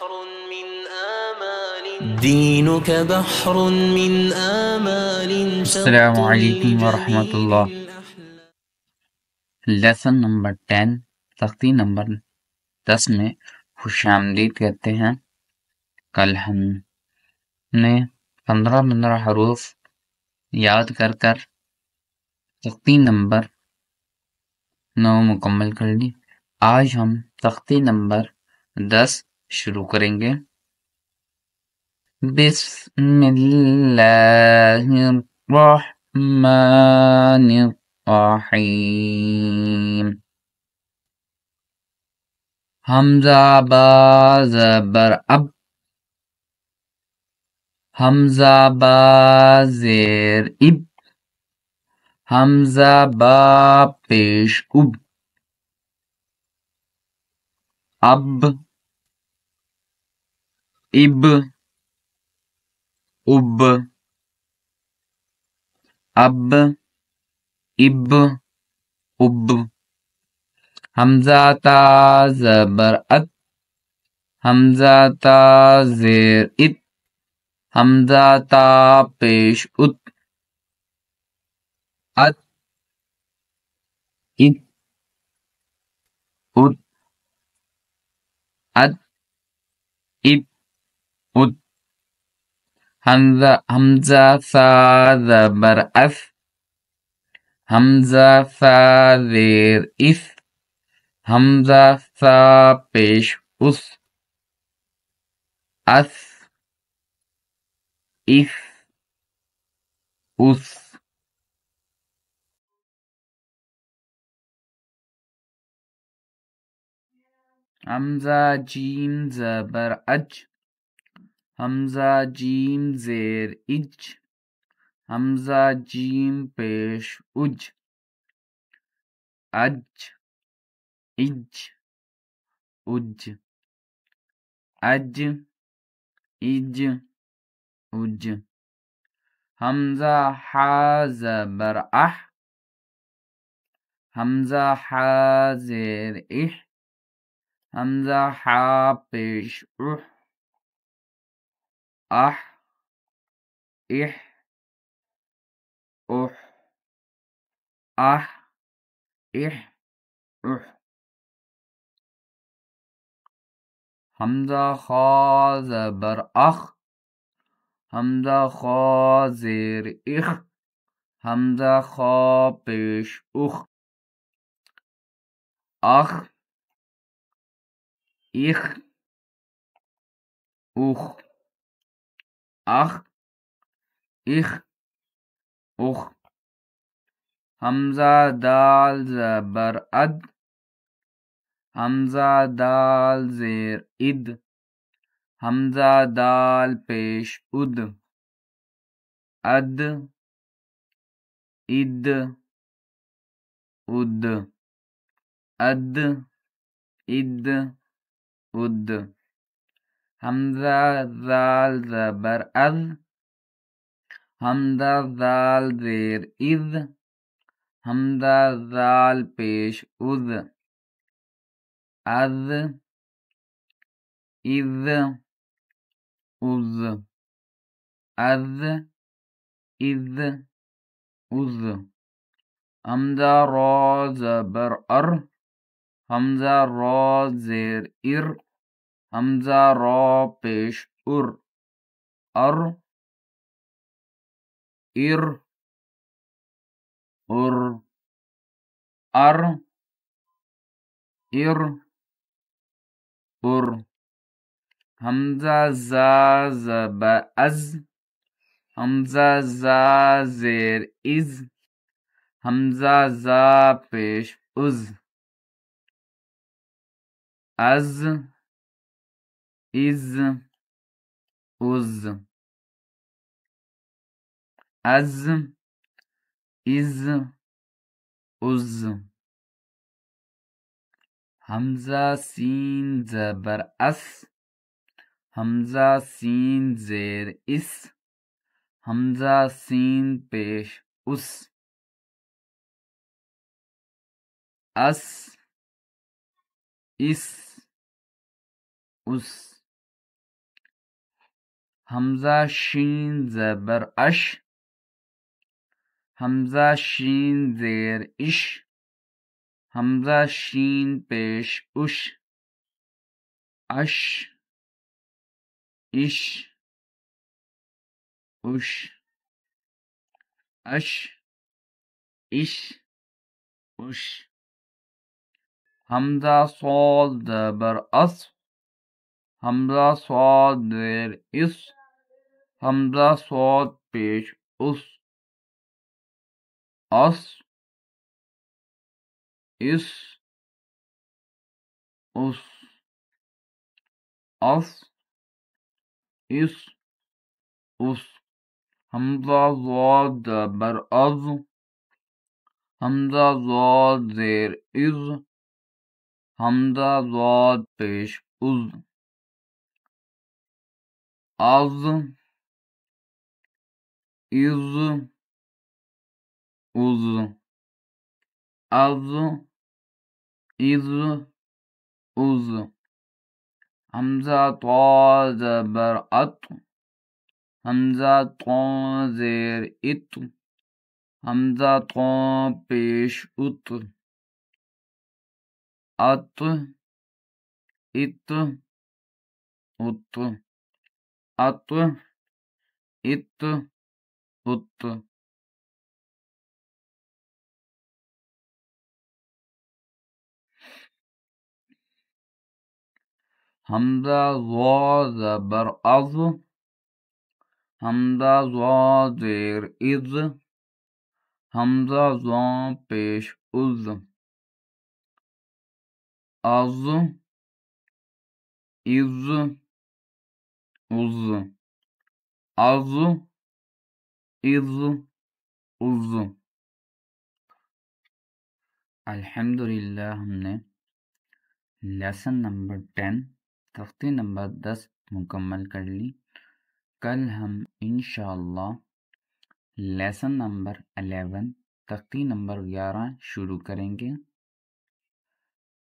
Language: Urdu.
من آمال دينك بحر من آمال السلام علیکم ورحمۃ اللہ۔ لیسن نمبر 10 تختی نمبر 10 میں خوش آمدید کہتے ہیں۔ کل ہم نے 15 حروف یاد کر کر تختی نمبر 9 مکمل کر لی۔ آج ہم تختی نمبر 10 شروع کریں گے۔ بسم اللہ الرحمن الرحیم۔ حمزہ با زبر اب، حمزہ با زیر اب، حمزہ با پیش اب، اب اب اب، اب اب اب۔ حمزہ تا زبر ات، حمزہ تا زیر ات، حمزہ تا پیش ات، ات ات ات، ات ات ات۔ حمزہ ثا زبر اف، حمزہ ثا زیر اف، حمزہ ثا پیش اس، اس اف اس۔ حمزہ جیم زبر اج، حمزہ جیم زیر اج، حمزہ جیم پیش اج، اج اج اج، اج اج اج۔ حمزہ حا زبر اح، حمزہ حا زیر اح، حمزہ حا پیش اح، اح اح اح، اح اح اح۔ حمزہ خا زبر اخ، حمزہ خا زیر اخ، حمزہ خا پیش اخ، اخ اخ اخ، اخ اخ اخ۔ حمزہ دال زبر اد، حمزہ دال زیر اد، حمزہ دال پیش اد، اد اد اد، اد اد اد۔ حمزہ ذال زبر اذ، حمزہ ذال زیر اذ، حمزہ ذال پیش اذ، اذ اذ اذ، اذ اذ اذ۔ حمزہ را زبر ار، حمزہ را زیر ار، حمزہ را پیش ار، ار ار ار، ار ار ار۔ حمزہ زا زبر از، حمزہ زا زیر از، حمزہ زا پیش از، از از از، از از از۔ حمزہ سین زبر اس، حمزہ سین زیر اس، حمزہ سین پیش اس، اس اس اس۔ حمزہ شین زبر اش، حمزہ شین زیر اش، حمزہ شین پیش اش، اش اش اش، اش اش اش، حمزہ صاد زبر اس، حمزہ صاد زیر اس، حمزہ صاد پیش اس، اس اس اس، اس اس اس، حمزہ ضاد زبر از، حمزہ ضاد زیر از، حمزہ ضاد پیش از، از از از، از از از، حمزہ طا زبر ات، حمزہ طا زیر ات، حمزہ طا پیش ات، ات ات ات، ات ات ات، حمزہ ضا زبر از، حمزہ ضا زیر از، حمزہ ضا پیش از، از از از، از از از۔ الحمدللہ ہم نے لیسن نمبر 10 تختی نمبر 10 مکمل کر لی۔ کل ہم انشاءاللہ لیسن نمبر 11 تختی نمبر 11 شروع کریں گے۔